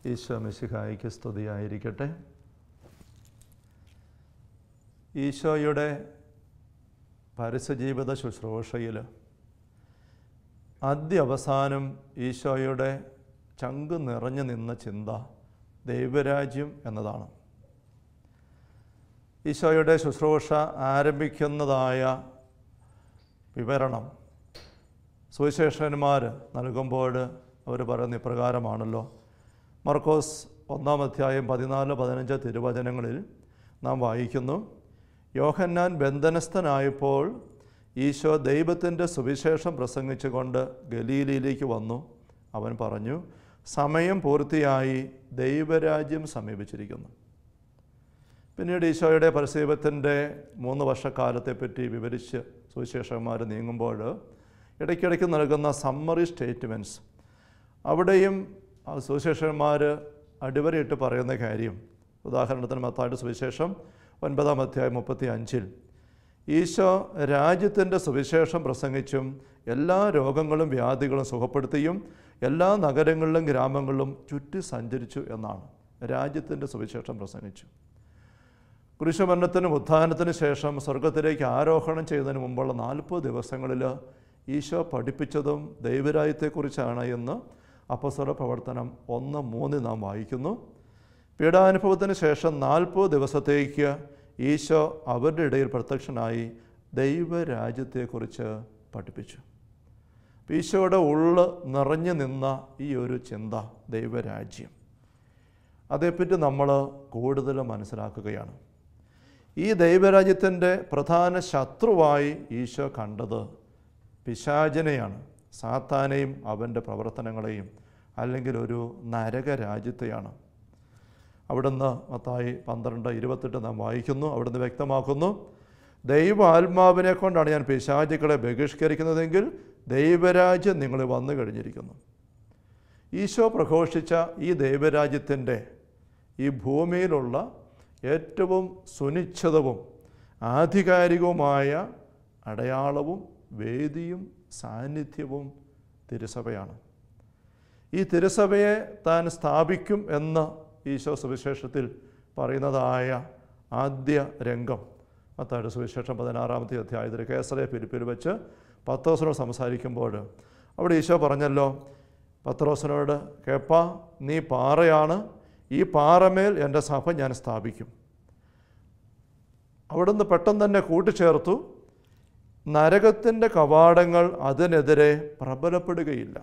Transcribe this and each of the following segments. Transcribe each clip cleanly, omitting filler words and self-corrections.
ഈശോ മിശിഹായിക്ക് സ്തുതിയായിരിക്കട്ടെ. ഈശോയുടെ പരസ്യജീവിത ശുശ്രൂഷയിൽ അവസാനം ഈശോയുടെ ചങ്ക് നിറഞ്ഞു നിന്ന ചിന്ത ദൈവരാജ്യം എന്നതാണ്. ഈശോയുടെ ശുശ്രൂഷ ആരംഭിക്കുന്നതായ വിവരണം സുവിശേഷകന്മാർ നൽകുമ്പോൾ അവർ പറയുന്ന ഇപ്രകാരമാണല്ലോ. മർക്കോസ് 1-ാം അധ്യായം 14-15 തിരുവചനങ്ങളിൽ നാം വായിക്കുന്നു, യോഹന്നാൻ ബന്ധനസ്ഥനായപ്പോൾ ഈശോ ദൈവത്തിൻ്റെ സുവിശേഷം പ്രസംഗിച്ചുകൊണ്ട് ഗലീലയിലേക്ക് വന്നു. അവൻ പറഞ്ഞു, സമയം പൂർത്തിയായി, ദൈവരാജ്യം സമീപിച്ചിരിക്കുന്നു. പിന്നീട് ഈശോയുടെ പരസ്യജീവിതത്തിൻ്റെ 3 വർഷക്കാലത്തെപ്പറ്റി വിവരിച്ച് സുവിശേഷകന്മാർ നീങ്ങുമ്പോൾ ഇടയ്ക്കിടയ്ക്ക് നൽകുന്ന സമ്മറി സ്റ്റേറ്റ്മെൻറ്റ്സ്, അവിടെയും സുവിശേഷകന്മാർ അടിവരയിട്ട് പറയുന്ന കാര്യം, ഉദാഹരണത്തിന് മത്തായിയുടെ സുവിശേഷം 9-ാം അധ്യായം 35 ഈശോ രാജ്യത്തിൻ്റെ സുവിശേഷം പ്രസംഗിച്ചും എല്ലാ രോഗങ്ങളും വ്യാധികളും സുഖപ്പെടുത്തിയും എല്ലാ നഗരങ്ങളിലും ഗ്രാമങ്ങളിലും ചുറ്റി സഞ്ചരിച്ചു എന്നാണ്. രാജ്യത്തിൻ്റെ സുവിശേഷം പ്രസംഗിച്ചു. കുരിശുമരണത്തിനും ഉത്ഥാനത്തിനു ശേഷം സ്വർഗത്തിലേക്ക് ആരോഹണം ചെയ്തതിന് മുമ്പുള്ള 40 ദിവസങ്ങളിൽ ഈശോ പഠിപ്പിച്ചതും ദൈവരാജ്യത്തെക്കുറിച്ചാണ് എന്ന് അപ്പോസ്തല പ്രവർത്തനം 1:3 നാം വായിക്കുന്നു. പീഡാനുഭവത്തിന് ശേഷം 40 ദിവസത്തേക്ക് ഈശോ അവരുടെ ഇടയിൽ പ്രത്യക്ഷനായി ദൈവരാജ്യത്തെക്കുറിച്ച് പഠിപ്പിച്ചു. ഈശോയുടെ ഉള്ള് നിറഞ്ഞു നിന്ന ഈ ഒരു ചിന്ത ദൈവരാജ്യം, അതേപ്പറ്റി നമ്മൾ കൂടുതൽ മനസ്സിലാക്കുകയാണ്. ഈ ദൈവരാജ്യത്തിൻ്റെ പ്രധാന ശത്രുവായി ഈശോ കണ്ടത് പിശാചിനെയാണ്, സാത്താനെയും അവൻ്റെ പ്രവർത്തനങ്ങളെയും, അല്ലെങ്കിൽ ഒരു നരകരാജ്യത്തെയാണ്. അവിടുന്ന് മത്തായി 12:28 നാം വായിക്കുന്നു. അവിടുന്ന് വ്യക്തമാക്കുന്നു, ദൈവ ആത്മാവിനെ കൊണ്ടാണ് ഞാൻ പിശാചുക്കളെ ബഹിഷ്കരിക്കുന്നതെങ്കിൽ ദൈവരാജ്യം നിങ്ങളിൽ വന്നു കഴിഞ്ഞിരിക്കുന്നു. ഈശോ പ്രഘോഷിച്ച ഈ ദൈവരാജ്യത്തിൻ്റെ ഈ ഭൂമിയിലുള്ള ഏറ്റവും സുനിശ്ചിതവും ആധികാരികവുമായ അടയാളവും വേദിയും സാന്നിധ്യവും തിരുസഭയാണ്. ഈ തിരുസഭയെ താൻ സ്ഥാപിക്കും എന്ന് ഈശോ സുവിശേഷത്തിൽ പറയുന്നതായ ആദ്യ രംഗം മത്തായിയുടെ സുവിശേഷം 16-ാമത്തെ അധ്യായത്തിൽ കേസറിയ ഫിലിപ്പിൽ വെച്ച് പത്രോസിനോട് സംസാരിക്കുമ്പോൾ അവിടെ ഈശോ പറഞ്ഞല്ലോ, പത്രോസിനോട്, കേപ്പാ, നീ പാറയാണ്, ഈ പാറമേൽ എൻ്റെ സഭ ഞാൻ സ്ഥാപിക്കും. അവിടുന്ന് പെട്ടെന്ന് തന്നെ കൂട്ടിച്ചേർത്തു, നരകത്തിൻ്റെ കവാടങ്ങൾ അതിനെതിരെ പ്രബലപ്പെടുകയില്ല.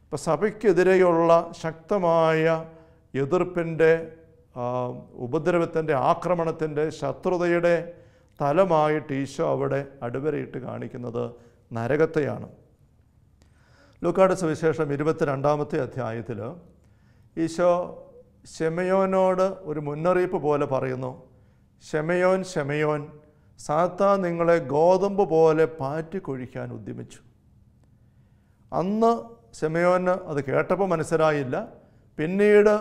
ഇപ്പം സഭയ്ക്കെതിരെയുള്ള ശക്തമായ എതിർപ്പിൻ്റെ, ഉപദ്രവത്തിൻ്റെ, ആക്രമണത്തിൻ്റെ, ശത്രുതയുടെ തലമായിട്ട് ഈശോ അവിടെ അടിവരയിട്ട് കാണിക്കുന്നത് നരകത്തെയാണ്. ലൂക്കായുടെ സുവിശേഷം 22-ാമത്തെ അധ്യായത്തിൽ ഈശോ ശെമയോനോട് ഒരു മുന്നറിയിപ്പ് പോലെ പറയുന്നു, ശെമയോൻ, ശെമയോൻ, സാത്താൻ നിങ്ങളെ ഗോതമ്പ് പോലെ പാറ്റിക്കൊഴിക്കാൻ ഉദ്യമിച്ചു. അന്ന് ശെമയോന് അത് കേട്ടപ്പോൾ മനസ്സിലായില്ല. പിന്നീട്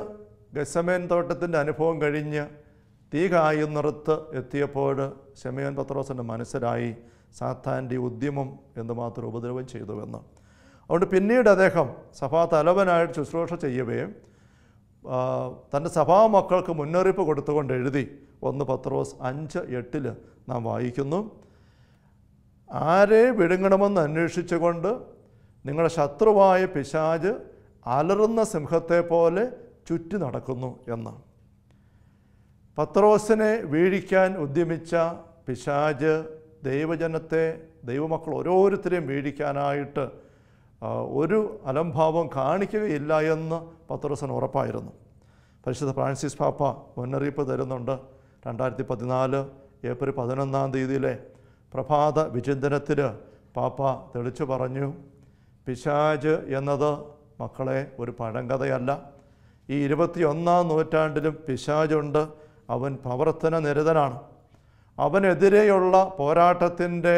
ഗെത്സമേൻ തോട്ടത്തിൻ്റെ അനുഭവം കഴിഞ്ഞ് തീ കായുന്നിടത്ത് എത്തിയപ്പോൾ ശെമയോൻ പത്രോസിൻ്റെ മനസ്സിലായി സാത്താൻ്റെ ഉദ്യമം എന്തുമാത്രം ഉപദ്രവം ചെയ്തുവെന്ന്. അതുകൊണ്ട് പിന്നീട് അദ്ദേഹം സഭാ തലവനായിട്ട് ശുശ്രൂഷ ചെയ്യവേ തൻ്റെ സഭാമക്കൾക്ക് മുന്നറിയിപ്പ് കൊടുത്തുകൊണ്ട് എഴുതി. 1 പത്രോസ് 5:8 നാം വായിക്കുന്നു, ആരെ വിഴുങ്ങണമെന്ന് അന്വേഷിച്ചുകൊണ്ട് നിങ്ങളുടെ ശത്രുവായ പിശാച് അലറുന്ന സിംഹത്തെ പോലെ ചുറ്റി നടക്കുന്നു എന്ന്. പത്രോസിനെ വീഴിക്കാൻ ഉദ്യമിച്ച പിശാച് ദൈവജനത്തെ, ദൈവമക്കൾ ഓരോരുത്തരെയും വീഴിക്കാനായിട്ട് ഒരു അലംഭാവം കാണിക്കുകയില്ല എന്ന് പത്രോസിന് ഉറപ്പായിരുന്നു. പരിശുദ്ധ ഫ്രാൻസിസ് പാപ്പ മുന്നറിയിപ്പ് തരുന്നുണ്ട്. 2014 ഏപ്രിൽ 11-ാം തീയതിയിലെ പ്രഭാത വിചിന്തനത്തിൽ പാപ്പ തെളിച്ചു പറഞ്ഞു, പിശാച് എന്നത് മക്കളെ ഒരു പഴങ്കഥയല്ല. ഈ 21-ാം നൂറ്റാണ്ടിലും പിശാചുണ്ട്. അവൻ പ്രവർത്തന നിരതനാണ്. അവനെതിരെയുള്ള പോരാട്ടത്തിൻ്റെ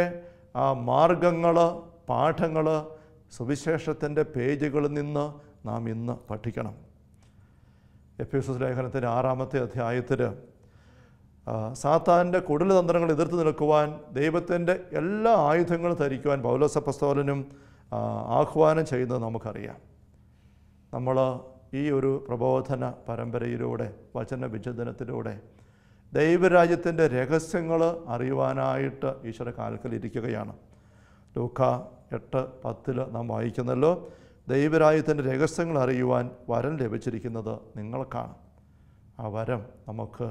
മാർഗങ്ങൾ, പാഠങ്ങൾ സുവിശേഷത്തിൻ്റെ പേജുകളിൽ നിന്ന് നാം ഇന്ന് പഠിക്കണം. എഫേസ്യസ് ലേഖനത്തിൻ്റെ 6-ാമത്തെ അധ്യായത്തിൽ സാത്താൻ്റെ കുടിലതന്ത്രങ്ങൾ എതിർത്ത് നിൽക്കുവാൻ ദൈവത്തിൻ്റെ എല്ലാ ആയുധങ്ങളും ധരിക്കുവാൻ പൗലോസ് അപ്പോസ്തലനും ആഹ്വാനം ചെയ്യുന്നത് നമുക്കറിയാം. നമ്മൾ ഈ ഒരു പ്രബോധന പരമ്പരയിലൂടെ, വചന വിചിന്തനത്തിലൂടെ ദൈവരാജ്യത്തിൻ്റെ രഹസ്യങ്ങൾ അറിയുവാനായിട്ട് ഈശോയുടെ കാൽക്കലിരിക്കുകയാണ്. ലൂക്ക 8:10 നാം വായിക്കുന്നല്ലോ, ദൈവരാജ്യത്തിൻ്റെ രഹസ്യങ്ങൾ അറിയുവാൻ വരം ലഭിച്ചിരിക്കുന്നത് നിങ്ങൾക്കാണ്. ആ വരം നമുക്ക്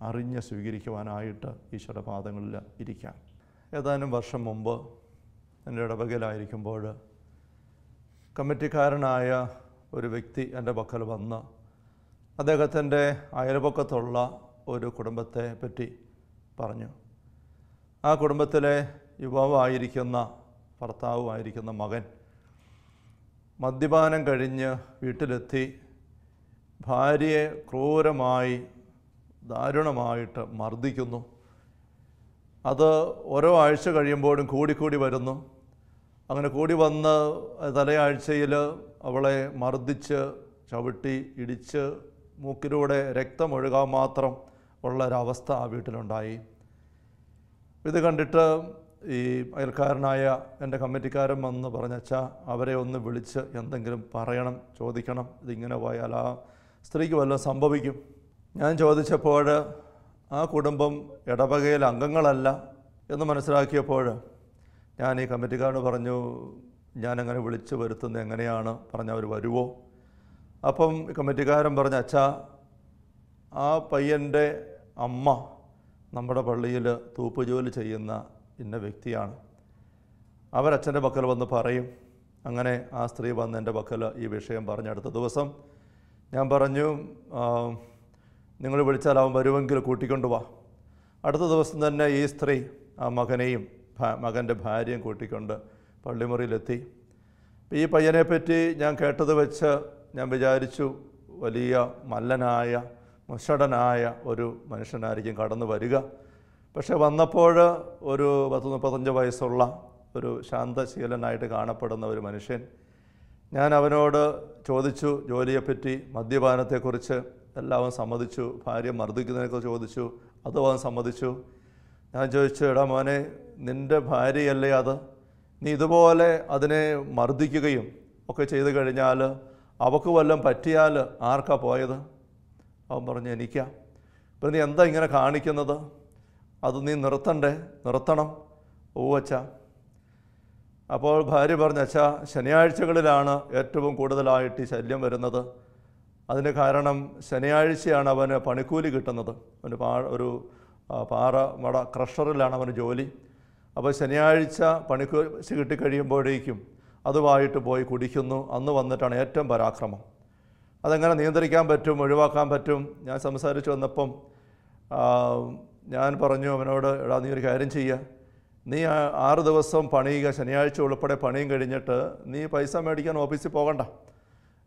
അറിഞ്ഞ് സ്വീകരിക്കുവാനായിട്ട് ഈശോയുടെ പാദങ്ങളിൽ ഇരിക്കാം. ഏതാനും വർഷം മുമ്പ് എൻ്റെ ഇടവകയിലായിരിക്കുമ്പോൾ കമ്മിറ്റിക്കാരനായ ഒരു വ്യക്തി എൻ്റെ പക്കൽ വന്ന് അദ്ദേഹത്തിൻ്റെ അയൽപക്കത്തുള്ള ഒരു കുടുംബത്തെ പറ്റി പറഞ്ഞു. ആ കുടുംബത്തിലെ യുവാവായിരിക്കുന്ന, ഭർത്താവുമായിരിക്കുന്ന മകൻ മദ്യപാനം കഴിഞ്ഞ് വീട്ടിലെത്തി ഭാര്യയെ ക്രൂരമായി ദാരുണമായിട്ട് മർദ്ദിക്കുന്നു. അത് ഓരോ ആഴ്ച കഴിയുമ്പോഴും കൂടിക്കൂടി വരുന്നു. അങ്ങനെ കൂടി വന്ന് തലയാഴ്ചയിൽ അവളെ മർദ്ദിച്ച് ചവിട്ടി ഇടിച്ച് മൂക്കിലൂടെ രക്തമൊഴുകാൻ മാത്രം ഉള്ളൊരവസ്ഥ ആ വീട്ടിലുണ്ടായി. ഇത് കണ്ടിട്ട് ഈ അയൽക്കാരനായ എൻ്റെ കമ്മിറ്റിക്കാരൻ വന്ന് പറഞ്ഞച്ചാ അവരെ ഒന്ന് വിളിച്ച് എന്തെങ്കിലും പറയണം, ചോദിക്കണം, ഇതിങ്ങനെ പോയാൽ ആ സ്ത്രീക്ക് വല്ലതും സംഭവിക്കും. ഞാൻ ചോദിച്ചപ്പോൾ ആ കുടുംബം ഇടവകയിൽ അംഗങ്ങളല്ല എന്ന് മനസ്സിലാക്കിയപ്പോൾ ഞാൻ ഈ കമ്മിറ്റിക്കാരന് പറഞ്ഞു, ഞാനങ്ങനെ വിളിച്ച് വരുത്തുന്നത് എങ്ങനെയാണ്, പറഞ്ഞവർ വരുമോ? അപ്പം കമ്മിറ്റിക്കാരൻ പറഞ്ഞ, അച്ഛാ, ആ പയ്യൻ്റെ അമ്മ നമ്മുടെ പള്ളിയിൽ തൂപ്പ് ജോലി ചെയ്യുന്ന ഇന്ന വ്യക്തിയാണ്, അവരച്ഛൻ്റെ പക്കൽ വന്ന് പറയും. അങ്ങനെ ആ സ്ത്രീ വന്ന് എൻ്റെ പക്കൽ ഈ വിഷയം പറഞ്ഞ അടുത്ത ദിവസം ഞാൻ പറഞ്ഞു, നിങ്ങൾ വിളിച്ചാൽ അവൻ വരുമെങ്കിൽ കൂട്ടിക്കൊണ്ടുപോവാ. അടുത്ത ദിവസം തന്നെ ഈ സ്ത്രീ ആ മകനെയും മകൻ്റെ ഭാര്യയും കൂട്ടിക്കൊണ്ട് പള്ളിമുറിയിലെത്തി. ഈ പയ്യനെപ്പറ്റി ഞാൻ കേട്ടത് വെച്ച് ഞാൻ വിചാരിച്ചു വലിയ മല്ലനായ മുഷടനായ ഒരു മനുഷ്യനായിരിക്കും കടന്നു വരിക. പക്ഷെ വന്നപ്പോൾ ഒരു 10-35 വയസ്സുള്ള ഒരു ശാന്തശീലനായിട്ട് കാണപ്പെടുന്ന ഒരു മനുഷ്യൻ. ഞാൻ അവനോട് ചോദിച്ചു ജോലിയെപ്പറ്റി, മദ്യപാനത്തെക്കുറിച്ച്, എല്ലാം സമ്മതിച്ചു. ഭാര്യ മർദ്ദിക്കുന്നതിനെക്കുറിച്ച് ചോദിച്ചു, അതും അവൻ സമ്മതിച്ചു. ഞാൻ ചോദിച്ചു, എടാ മോനെ, നിൻ്റെ ഭാര്യയല്ലേ അത്? നീ ഇതുപോലെ അതിനെ മർദ്ദിക്കുകയും ഒക്കെ ചെയ്തു കഴിഞ്ഞാൽ അവൾക്ക് വല്ലതും പറ്റിയാൽ ആർക്കാ പോയത്? അവൻ പറഞ്ഞു, എനിക്കാ. ഇപ്പം നീ എന്താ ഇങ്ങനെ കാണിക്കുന്നത്? അത് നീ നിർത്തണം. ഓ അച്ഛാ. അപ്പോൾ ഭാര്യ പറഞ്ഞു, അച്ഛാ, ശനിയാഴ്ചകളിലാണ് ഏറ്റവും കൂടുതലായിട്ട് ഈ ശല്യം വരുന്നത്. അതിന് കാരണം ശനിയാഴ്ചയാണ് അവന് പണിക്കൂലി കിട്ടുന്നത്. അവന് ഒരു പാറമട ക്രഷറിലാണ് അവന് ജോലി. അപ്പോൾ ശനിയാഴ്ച പണിക്കൂലി കിട്ടിക്കഴിയുമ്പോഴേക്കും അതുമായിട്ട് പോയി കുടിക്കുന്നു. അന്ന് വന്നിട്ടാണ് ഏറ്റവും പരാക്രമം. അതെങ്ങനെ നിയന്ത്രിക്കാൻ പറ്റും, ഒഴിവാക്കാൻ പറ്റും? ഞാൻ സംസാരിച്ച് വന്നപ്പം ഞാൻ പറഞ്ഞു അവനോട്, എടാ, നീ ഒരു കാര്യം ചെയ്യുക, നീ 6 ദിവസം പണിയുക, ശനിയാഴ്ച ഉൾപ്പെടെ പണിയും കഴിഞ്ഞിട്ട് നീ പൈസ മേടിക്കാൻ ഓഫീസിൽ പോകണ്ട,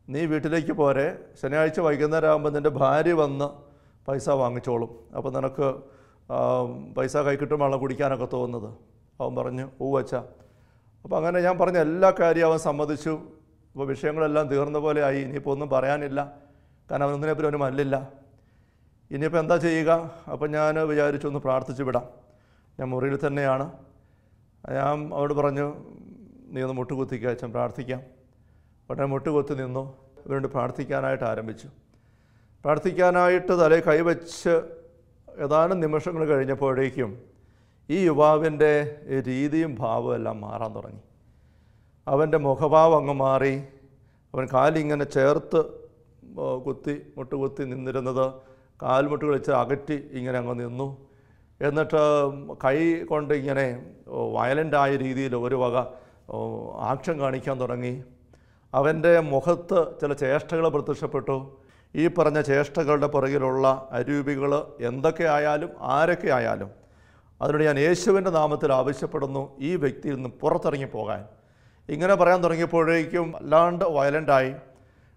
നീ വീട്ടിലേക്ക് പോരെ. ശനിയാഴ്ച വൈകുന്നേരം ആകുമ്പോൾ നിൻ്റെ ഭാര്യ വന്ന് പൈസ വാങ്ങിച്ചോളും. അപ്പോൾ നിനക്ക് പൈസ കൈ കിട്ടുമ്പോഴാണ് കുടിക്കാനൊക്കെ തോന്നുന്നത്. അവൻ പറഞ്ഞു, ഓ അച്ഛാ. അപ്പോൾ അങ്ങനെ ഞാൻ പറഞ്ഞ എല്ലാ കാര്യവും അവൻ സമ്മതിച്ചു. അപ്പോൾ വിഷയങ്ങളെല്ലാം തീർന്ന പോലെ ആയി. ഇനിയിപ്പോൾ ഒന്നും പറയാനില്ല, കാരണം അവനൊന്നിനെപ്പറ്റി അവന് മല്ലില്ല. ഇനിയിപ്പോൾ എന്താ ചെയ്യുക? അപ്പം ഞാൻ വിചാരിച്ചു ഒന്ന് പ്രാർത്ഥിച്ച് വിടാം. ഞാൻ മുറിയിൽ തന്നെയാണ്. ഞാൻ അവരോട് പറഞ്ഞു, നീ ഒന്ന് മുട്ടുകുത്തിക്കുക, അച്ഛൻ പ്രാർത്ഥിക്കാം. ഉടനെ മുട്ടുകുത്തി നിന്നു. ഇവരോട് പ്രാർത്ഥിക്കാനായിട്ട് ആരംഭിച്ചു. പ്രാർത്ഥിക്കാനായിട്ട് തലയിൽ കൈവച്ച് ഏതാനും നിമിഷങ്ങൾ കഴിഞ്ഞപ്പോഴേക്കും ഈ യുവാവിൻ്റെ രീതിയും ഭാവവും എല്ലാം മാറാൻ തുടങ്ങി. അവൻ്റെ മുഖഭാവം അങ്ങ് മാറി. അവൻ കാലിങ്ങനെ ചേർത്ത് മുട്ടുകുത്തി നിന്നിരുന്നത് കാൽമുട്ടുകൾ വെച്ച് അകറ്റി ഇങ്ങനെ അങ്ങ് നിന്നു. എന്നിട്ട് കൈ കൊണ്ട് ഇങ്ങനെ വയലൻ്റായ രീതിയിൽ ഒരു വക ആക്ഷൻ കാണിക്കാൻ തുടങ്ങി. അവൻ്റെ മുഖത്ത് ചില ചേഷ്ടകൾ പ്രത്യക്ഷപ്പെട്ടു. ഈ പറഞ്ഞ ചേഷ്ടകളുടെ പുറകിലുള്ള അരൂപികൾ എന്തൊക്കെ ആയാലും ആരൊക്കെ ആയാലും അതിനോട് ഞാൻ യേശുവിൻ്റെ നാമത്തിൽ ആവശ്യപ്പെടുന്നു, ഈ വ്യക്തിയിൽ നിന്ന് പുറത്തിറങ്ങി പോകാൻ. ഇങ്ങനെ പറയാൻ തുടങ്ങിയപ്പോഴേക്കും അല്ലാണ്ട് വയലൻ്റായി.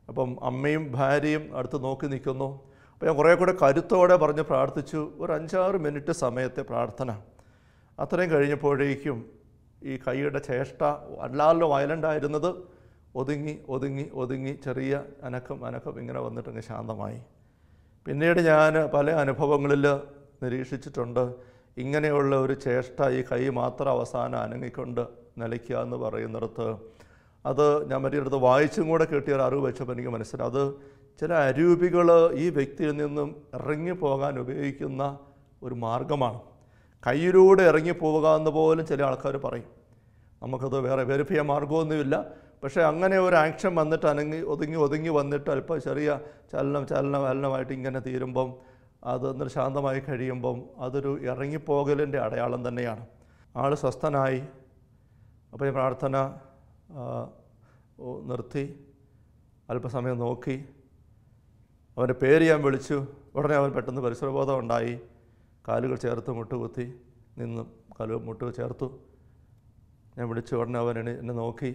അപ്പം അമ്മയും ഭാര്യയും അടുത്ത് നോക്കി നിൽക്കുന്നു. അപ്പോൾ ഞാൻ കുറേ കൂടെ കരുത്തോടെ പറഞ്ഞ് പ്രാർത്ഥിച്ചു. ഒരു 5-6 മിനിറ്റ് സമയത്തെ പ്രാർത്ഥന. അത്രയും കഴിഞ്ഞപ്പോഴേക്കും ഈ കൈയുടെ ചേഷ്ട അല്ലാതെ വയലൻ്റായിരുന്നത് ഒതുങ്ങി ചെറിയ അനക്കം ഇങ്ങനെ വന്നിട്ടങ്ങ് ശാന്തമായി. പിന്നീട് ഞാൻ പല അനുഭവങ്ങളിൽ നിരീക്ഷിച്ചിട്ടുണ്ട്. ഇങ്ങനെയുള്ള ഒരു ചേഷ്ട, ഈ കൈ മാത്രം അവസാനം അനങ്ങിക്കൊണ്ട് നിലയ്ക്കുക എന്ന് പറയുന്നിടത്ത്, അത് ഞാൻ മറ്റൊരിടത്ത് വായിച്ചും കൂടെ കിട്ടിയ ഒരു അറിവ് വെച്ചപ്പോൾ എനിക്ക് മനസ്സിലായി, അത് ചില അരൂപികൾ ഈ വ്യക്തിയിൽ നിന്നും ഇറങ്ങിപ്പോകാൻ ഉപയോഗിക്കുന്ന ഒരു മാർഗമാണ്. കയ്യിലൂടെ ഇറങ്ങിപ്പോവുക എന്ന് പോലും ചില ആൾക്കാർ പറയും. നമുക്കത് വേറെ വെരിഫൈ ചെയ്യാൻ മാർഗമൊന്നുമില്ല. പക്ഷേ അങ്ങനെ ഒരു ആക്ഷൻ വന്നിട്ട് ഒതുങ്ങി വന്നിട്ട് അല്പം ചെറിയ ചലനമായിട്ട് ഇങ്ങനെ തീരുമ്പം അതൊന്ന് ശാന്തമായി കഴിയുമ്പം അതൊരു ഇറങ്ങിപ്പോകലിൻ്റെ അടയാളം തന്നെയാണ്. ആൾ സ്വസ്ഥനായി. അപ്പോൾ ഈ പ്രാർത്ഥന നിർത്തി അല്പസമയം നോക്കി. അവൻ്റെ പേര് ഞാൻ വിളിച്ചു. ഉടനെ അവൻ പെട്ടെന്ന് പരിസരബോധം ഉണ്ടായി. കാലുകൾ ചേർത്ത് മുട്ടുകുത്തി നിന്ന് മുട്ട് ചേർത്തു. ഞാൻ വിളിച്ചു. ഉടനെ അവൻ എന്നെ നോക്കി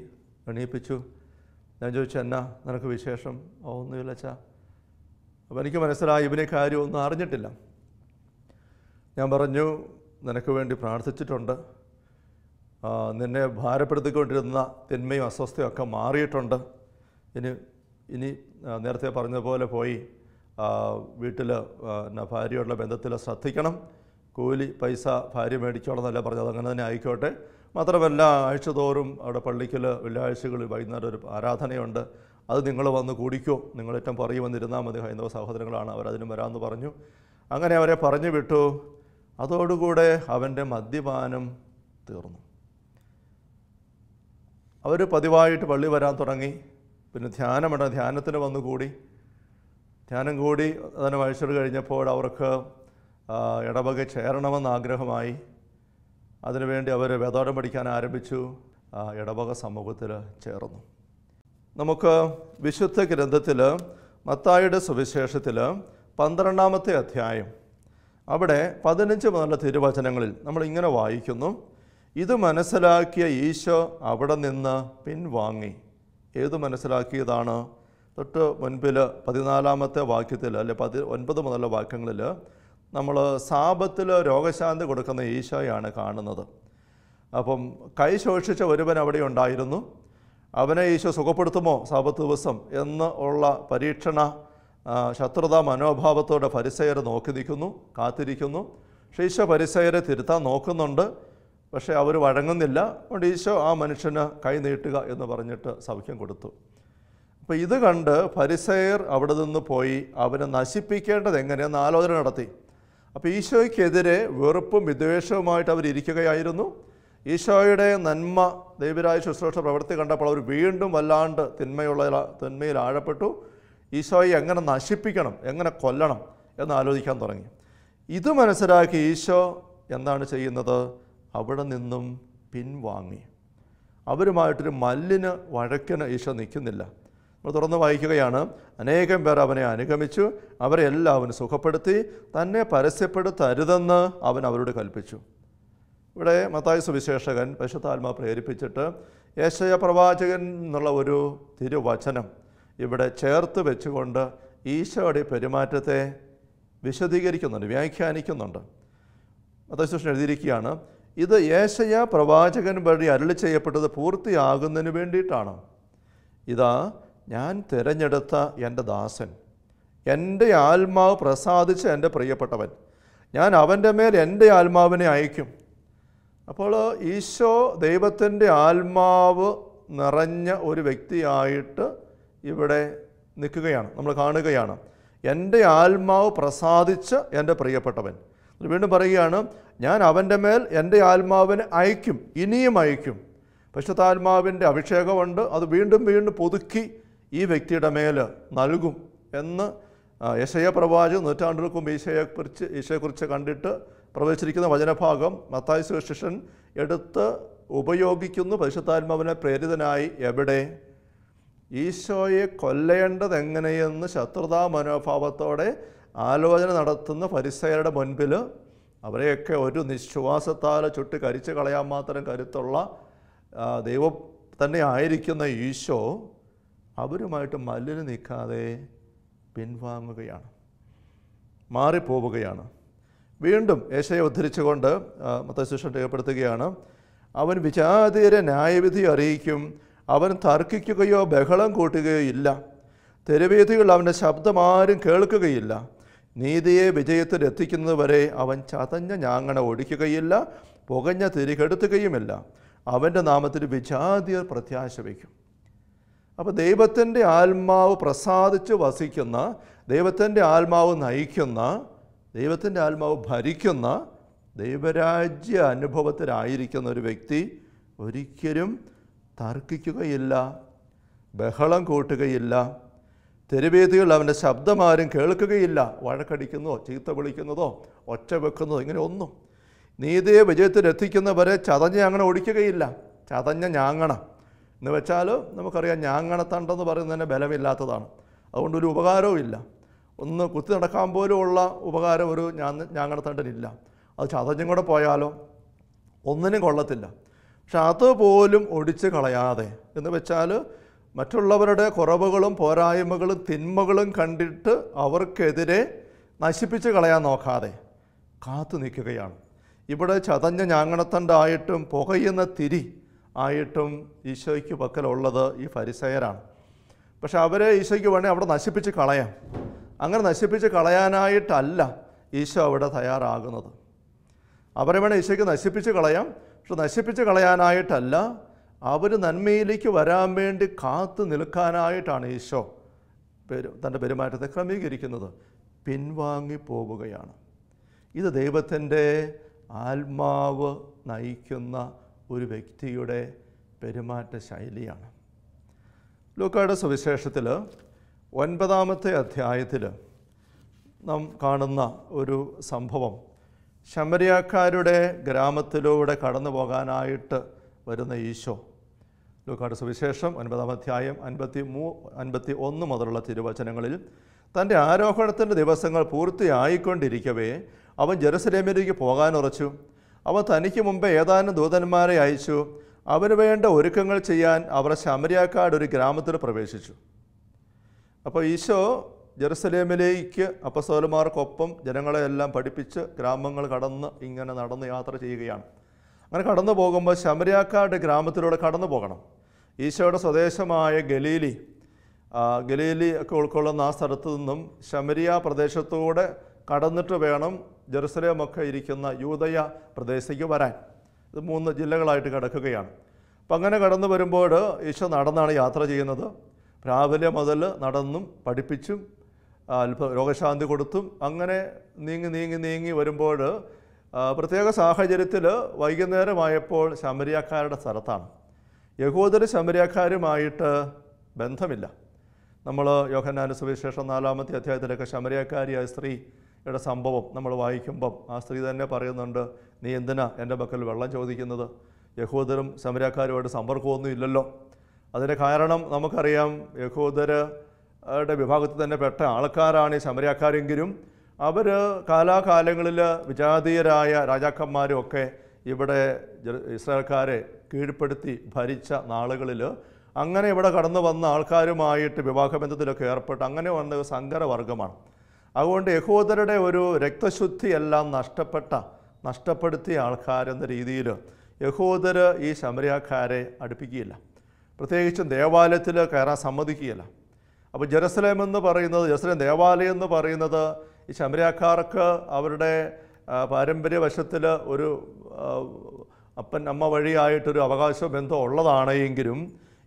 എണീപ്പിച്ചു. ഞാൻ ചോദിച്ചു, എന്നാ നിനക്ക് വിശേഷം? ഒന്നുമില്ല അച്ഛാ. അപ്പോൾ എനിക്ക് മനസ്സിലായി ഇവനെ കാര്യം ഒന്നും അറിഞ്ഞിട്ടില്ല. ഞാൻ പറഞ്ഞു, നിനക്ക് വേണ്ടി പ്രാർത്ഥിച്ചിട്ടുണ്ട്. നിന്നെ ഭാരപ്പെടുത്തിക്കൊണ്ടിരുന്ന തിന്മയും അസ്വസ്ഥയും ഒക്കെ മാറിയിട്ടുണ്ട്. ഇനി നേരത്തെ പറഞ്ഞതുപോലെ പോയി വീട്ടിൽ ഭാര്യയോടുള്ള ബന്ധത്തിൽ ശ്രദ്ധിക്കണം. കൂലി പൈസ ഭാര്യ മേടിച്ചോളെന്നല്ല പറഞ്ഞത്, അങ്ങനെ തന്നെ ആയിക്കോട്ടെ. മാത്രമല്ല ആഴ്ചതോറും അവിടെ പള്ളിക്കൽ വെള്ളിയാഴ്ചകളിൽ വൈകുന്നേരം ഒരു ആരാധനയുണ്ട്. അത് നിങ്ങൾ വന്ന് കൂടിക്കോ, നിങ്ങളേറ്റവും പുറകെ വന്നിരുന്നാൽ മതി, ഹൈന്ദവ സഹോദരങ്ങളാണ്, അവരതിനും വരാമെന്ന് പറഞ്ഞു. അങ്ങനെ അവരെ പറഞ്ഞു വിട്ടു. അതോടുകൂടെ അവൻ്റെ മദ്യപാനം തീർന്നു. അവർ പതിവായിട്ട് പള്ളി വരാൻ തുടങ്ങി. പിന്നെ ധ്യാനത്തിന് വന്നുകൂടി. ധ്യാനം കൂടി അതിന് മത്സരം കഴിഞ്ഞപ്പോൾ അവർക്ക് ഇടവക ചേരണമെന്ന് ആഗ്രഹമായി. അതിനുവേണ്ടി അവർ വേദോടം പഠിക്കാൻ ആരംഭിച്ചു. ഇടവക സമൂഹത്തിൽ ചേർന്നു. നമുക്ക് വിശുദ്ധ ഗ്രന്ഥത്തിൽ മത്തായിയുടെ സുവിശേഷത്തിൽ 12-ാമത്തെ അധ്യായം അവിടെ 15 മുതലുള്ള തിരുവചനങ്ങളിൽ നമ്മൾ ഇങ്ങനെ വായിക്കുന്നു. ഇത് മനസ്സിലാക്കിയ ഈശോ അവിടെ നിന്ന് പിൻവാങ്ങി. ഏത് മനസ്സിലാക്കിയതാണ്? തൊട്ട് മുൻപിൽ 14-ാമത്തെ വാക്യത്തിൽ അല്ലെ 19 മുതലുള്ള വാക്യങ്ങളിൽ നമ്മൾ സാബത്തിൽ രോഗശാന്തി കൊടുക്കുന്ന ഈശോയാണ് കാണുന്നത്. അപ്പം കൈ ശോഷിച്ച ഒരുവൻ അവിടെ ഉണ്ടായിരുന്നു. അവനെ ഈശോ സുഖപ്പെടുത്തുമോ സാബത്ത് ദിവസം എന്ന് ഉള്ള പരീക്ഷണ ശത്രുതാ മനോഭാവത്തോടെ ഫരിസയർ നോക്കി നിൽക്കുന്നു, കാത്തിരിക്കുന്നു. പക്ഷേ ഈശോ ഫരിസയരെ തിരുത്താൻ നോക്കുന്നുണ്ട്. പക്ഷേ അവർ വഴങ്ങുന്നില്ല. അതുകൊണ്ട് ഈശോ ആ മനുഷ്യന് കൈ നീട്ടുക എന്ന് പറഞ്ഞിട്ട് സൗഖ്യം കൊടുത്തു. അപ്പോൾ ഇത് കണ്ട് ഫരിസയർ അവിടെ നിന്ന് പോയി അവനെ നശിപ്പിക്കേണ്ടത് എങ്ങനെയെന്ന് ആലോചന നടത്തി. അപ്പോൾ ഈശോയ്ക്കെതിരെ വെറുപ്പും വിദ്വേഷവുമായിട്ട് അവരിയ്ക്കുകയായിരുന്നു. ഈശോയുടെ നന്മ ദൈവരായ ശുശ്രൂഷ പ്രവൃത്തി കണ്ടപ്പോൾ അവർ വീണ്ടും വല്ലാണ്ട് തിന്മയിൽ ആഴപ്പെട്ടു. ഈശോയെ എങ്ങനെ നശിപ്പിക്കണം, എങ്ങനെ കൊല്ലണം എന്ന് ആലോചിക്കാൻ തുടങ്ങി. ഇത് മനസ്സിലാക്കി ഈശോ എന്താണ് ചെയ്യുന്നത്? അവിടെ നിന്നും പിൻവാങ്ങി. അവരുമായിട്ടൊരു വഴക്കിന് ഈശോ നിൽക്കുന്നില്ല. നമ്മൾ തുറന്ന് വായിക്കുകയാണ്. അനേകം പേർ അവനെ അനുഗമിച്ചു. അവരെ എല്ലാവരും സുഖപ്പെടുത്തി. തന്നെ പരസ്യപ്പെടുത്തരുതെന്ന് അവൻ അവരോട് കൽപ്പിച്ചു. ഇവിടെ മത്തായി സുവിശേഷകൻ പരിശുദ്ധാത്മാ പ്രേരിപ്പിച്ചിട്ട് യേശയ്യാ പ്രവാചകൻ എന്നുള്ള ഒരു തിരുവചനം ഇവിടെ ചേർത്ത് വെച്ചുകൊണ്ട് ഈശോയുടെ പെരുമാറ്റത്തെ വിശദീകരിക്കുന്നുണ്ട്, വ്യാഖ്യാനിക്കുന്നുണ്ട്. മത്തായി സുവിശേഷൻ എഴുതിയിരിക്കുകയാണ്, ഇത് യേശയ്യാ പ്രവാചകൻ വഴി അരുളി ചെയ്യപ്പെട്ടത് പൂർത്തിയാകുന്നതിന് വേണ്ടിയിട്ടാണ്. ഇതാ ഞാൻ തിരഞ്ഞെടുത്ത എൻ്റെ ദാസൻ, എൻ്റെ ആത്മാവ് പ്രസാദിച്ച എൻ്റെ പ്രിയപ്പെട്ടവൻ, ഞാൻ അവൻ്റെ മേൽ എൻ്റെ ആത്മാവിനെ അയക്കും. അപ്പോൾ ഈശോ ദൈവത്തിൻ്റെ ആത്മാവ് നിറഞ്ഞ ഒരു വ്യക്തിയായിട്ട് ഇവിടെ നിൽക്കുകയാണ്, നമ്മൾ കാണുകയാണ്. എൻ്റെ ആത്മാവ് പ്രസാദിച്ച എൻ്റെ പ്രിയപ്പെട്ടവൻ. വീണ്ടും പറയുകയാണ്, ഞാൻ അവൻ്റെ മേൽ എൻ്റെ ആത്മാവിനെ അയക്കും, ഇനിയും അയക്കും. പരിശുദ്ധാത്മാവിൻ്റെ അഭിഷേകമുണ്ട്, അത് വീണ്ടും വീണ്ടും പുതുക്കി ഈ വ്യക്തിയുടെ മേൽ നൽകും എന്ന് യെശയ്യാ പ്രവാചകൻ നൂറ്റാണ്ടുകൾക്ക് മുമ്പ് ഈശോയെക്കുറിച്ച് കണ്ടിട്ട് പ്രവചിച്ചിരിക്കുന്ന വചനഭാഗം മത്തായി സുവിശേഷൻ എടുത്ത് ഉപയോഗിക്കുന്നു. പരിശുദ്ധാത്മാവിനെ പ്രേരിതനായി എവിടെ? ഈശോയെ കൊല്ലേണ്ടത് എങ്ങനെയെന്ന് ശത്രുതാ മനോഭാവത്തോടെ ആലോചന നടത്തുന്ന ഫരിസയരുടെ മുൻപിൽ അവരെയൊക്കെ ഒരു നിശ്വാസത്താൽ ചുട്ട് കരിച്ചു കളയാൻ മാത്രം കരുത്തുള്ള ദൈവം തന്നെ ആയിരിക്കുന്ന ഈശോ അവരുമായിട്ട് മല്ലിന് നിൽക്കാതെ പിൻവാങ്ങുകയാണ്, മാറിപ്പോവുകയാണ്. വീണ്ടും യേശയെ ഉദ്ധരിച്ചുകൊണ്ട് മത്തായി സുവിശേഷം രേഖപ്പെടുത്തുകയാണ്, അവൻ വിജാതീയരെ ന്യായവിധി അറിയിക്കും, അവൻ തർക്കിക്കുകയോ ബഹളം കൂട്ടുകയോ ഇല്ല, തെരുവീഥികൾ അവൻ്റെ ശബ്ദം ആരും കേൾക്കുകയില്ല, നീതിയെ വിജയത്തിൽ എത്തിക്കുന്നതുവരെ അവൻ ചതഞ്ഞ ഞാങ്ങണ ഓടിക്കുകയില്ല, പുകഞ്ഞ തിരികെടുത്തുകയുമില്ല, അവൻ്റെ നാമത്തിൽ വിജാതീയർ പ്രത്യാശ വയ്ക്കും. അപ്പോൾ ദൈവത്തിൻ്റെ ആത്മാവ് പ്രസാദിച്ച് വസിക്കുന്ന, ദൈവത്തിൻ്റെ ആത്മാവ് നയിക്കുന്ന, ദൈവത്തിൻ്റെ ആത്മാവ് ഭരിക്കുന്ന ദൈവരാജ്യ അനുഭവത്തിലായിരിക്കുന്ന ഒരു വ്യക്തി ഒരിക്കലും തർക്കിക്കുകയില്ല, ബഹളം കൂട്ടുകയില്ല, തെരുവേദികൾ അവൻ്റെ ശബ്ദമാരും കേൾക്കുകയില്ല, വഴക്കടിക്കുന്നതോ ചീത്ത വിളിക്കുന്നതോ ഒച്ച വെക്കുന്നതോ ഇങ്ങനെ ഒന്നും. നീതിയെ വിജയത്തിലെത്തിക്കുന്നവരെ ചതഞ്ഞ് അങ്ങനെ ഓടിക്കുകയില്ല. ചതഞ്ഞ ഞാങ്ങണ എന്ന് വെച്ചാൽ നമുക്കറിയാം, ഞാങ്ങണത്തണ്ടെന്ന് പറയുന്നത് തന്നെ ബലമില്ലാത്തതാണ്. അതുകൊണ്ടൊരു ഉപകാരവും ഇല്ല. ഒന്ന് കുത്തി നടക്കാൻ പോലുമുള്ള ഉപകാരം ഒരു ഞാങ്ങണത്തണ്ടിനില്ല. അത് ചതഞ്ഞും കൂടെ പോയാലോ ഒന്നിനും കൊള്ളത്തില്ല. പക്ഷെ അതുപോലും ഒടിച്ച് കളയാതെ, എന്ന് വെച്ചാൽ മറ്റുള്ളവരുടെ കുറവുകളും പോരായ്മകളും തിന്മകളും കണ്ടിട്ട് അവർക്കെതിരെ നശിപ്പിച്ച് കളയാൻ നോക്കാതെ കാത്തു നിൽക്കുകയാണ്. ഇവിടെ ചതഞ്ഞ ഞാങ്ങണത്തണ്ടായിട്ടും പുകയുന്ന തിരി ആയിട്ടും ഈശോയ്ക്ക് പക്കലുള്ളത് ഈ ഫരിസയരാണ്. പക്ഷെ അവരെ ഈശോയ്ക്ക് വേണേൽ അവിടെ നശിപ്പിച്ച് കളയാം. അങ്ങനെ നശിപ്പിച്ച് കളയാനായിട്ടല്ല ഈശോ അവിടെ തയ്യാറാകുന്നത്. അവരെ വേണേൽ ഈശോയ്ക്ക് നശിപ്പിച്ച് കളയാം, പക്ഷെ നശിപ്പിച്ച് കളയാനായിട്ടല്ല, അവർ നന്മയിലേക്ക് വരാൻ വേണ്ടി കാത്തു നിൽക്കാനായിട്ടാണ് ഈശോ തൻ്റെ പെരുമാറ്റത്തെ ക്രമീകരിക്കുന്നത്. പിൻവാങ്ങിപ്പോവുകയാണ്. ഇത് ദൈവത്തിൻ്റെ ആത്മാവ് നയിക്കുന്ന ഒരു വ്യക്തിയുടെ പെരുമാറ്റ ശൈലിയാണ്. ലൂക്കായുടെ സുവിശേഷത്തിൽ 9-ാമത്തെ അധ്യായത്തിൽ നാം കാണുന്ന ഒരു സംഭവം, ശമരിയാക്കാരുടെ ഗ്രാമത്തിലൂടെ കടന്നു പോകാനായിട്ട് വരുന്ന ഈശോ. ലൂക്കായുടെ സുവിശേഷം 9-ാം അധ്യായം 51 മുതലുള്ള തിരുവചനങ്ങളിൽ, തൻ്റെ ആരോഹണത്തിൻ്റെ ദിവസങ്ങൾ പൂർത്തിയായിക്കൊണ്ടിരിക്കവേ അവൻ ജെറുസലേമിലേക്ക് പോകാനുറച്ചു. അവൻ തനിക്ക് മുമ്പേ ഏതാനും ദൂതന്മാരെ അയച്ചു. അവന് വേണ്ട ഒരുക്കങ്ങൾ ചെയ്യാൻ അവർ ശമരിയാക്കാട് ഒരു ഗ്രാമത്തിൽ പ്രവേശിച്ചു. അപ്പോൾ ഈശോ ജെറുസലേമിലേക്ക് അപ്പസ്തോലന്മാർക്കൊപ്പം ജനങ്ങളെയെല്ലാം പഠിപ്പിച്ച് ഗ്രാമങ്ങൾ കടന്ന് ഇങ്ങനെ നടന്ന് യാത്ര ചെയ്യുകയാണ്. അങ്ങനെ കടന്നു പോകുമ്പോൾ ശമരിയാക്കാട് ഗ്രാമത്തിലൂടെ കടന്നു പോകണം. ഈശോയുടെ സ്വദേശമായ ഗലീലി ഒക്കെ ഉൾക്കൊള്ളുന്ന ആ സ്ഥലത്തു നിന്നും ശമരിയ പ്രദേശത്തൂടെ കടന്നിട്ട് വേണം ജെറുസലേമൊക്കെ ഇരിക്കുന്ന യൂദയ പ്രദേശത്തേക്ക് വരാൻ. ഇത് 3 ജില്ലകളായിട്ട് കിടക്കുകയാണ്. അപ്പം അങ്ങനെ കടന്നു വരുമ്പോൾ ഈശോ നടന്നാണ് യാത്ര ചെയ്യുന്നത്. രാവിലെ മുതൽ നടന്നും പഠിപ്പിച്ചും രോഗശാന്തി കൊടുത്തും അങ്ങനെ നീങ്ങി വരുമ്പോൾ പ്രത്യേക സാഹചര്യത്തിൽ വൈകുന്നേരമായപ്പോൾ ശമരിയാക്കാരുടെ സ്ഥലത്താണ്. യഹൂദർ ശമരിയാക്കാരുമായിട്ട് ബന്ധമില്ല. നമ്മൾ യോഹന്നാന്റെ സുവിശേഷം 4-ാമത്തെ അധ്യായത്തിലൊക്കെ ശമരിയാക്കാരിയായ സ്ത്രീയുടെ സംഭവം നമ്മൾ വായിക്കുമ്പം ആ സ്ത്രീ തന്നെ പറയുന്നുണ്ട്, നീ എന്തിനാ എൻ്റെ പക്കൽ വെള്ളം ചോദിക്കുന്നത്? യഹൂദരും ശമരിയാക്കാരുമായിട്ട് സമ്പർക്കമൊന്നും ഇല്ലല്ലോ. അതിൻ്റെ കാരണം നമുക്കറിയാം, യഹൂദരുടെ വിഭാഗത്തിൽ തന്നെ പെട്ട ആൾക്കാരാണ് ഈ ശമരിയാക്കാരെങ്കിലും അവർ കാലാകാലങ്ങളിൽ വിജാതീയരായ രാജാക്കന്മാരും ഒക്കെ ഇവിടെ ഇസ്രായേൽക്കാരെ കീഴ്പ്പെടുത്തി ഭരിച്ച നാളുകളിൽ അങ്ങനെ ഇവിടെ കടന്നു വന്ന ആൾക്കാരുമായിട്ട് വിവാഹബന്ധത്തിലൊക്കെ ഏർപ്പെട്ട് അങ്ങനെ വന്ന സങ്കരവർഗമാണ്. അതുകൊണ്ട് യഹൂദരുടെ ഒരു രക്തശുദ്ധിയെല്ലാം നഷ്ടപ്പെടുത്തിയ ആൾക്കാരെന്ന രീതിയിൽ യഹൂദർ ഈ ശമരിയാക്കാരെ അടുപ്പിക്കുകയില്ല. പ്രത്യേകിച്ചും ദേവാലയത്തിൽ കയറാൻ സമ്മതിക്കുകയില്ല. അപ്പോൾ ജെറുസലേം ദേവാലയം എന്ന് പറയുന്നത് ഈ ശമരിയാക്കാർക്ക് അവരുടെ പാരമ്പര്യവശത്തിൽ ഒരു അപ്പൻ അമ്മ വഴിയായിട്ടൊരു അവകാശ ബന്ധം ഉള്ളതാണെങ്കിലും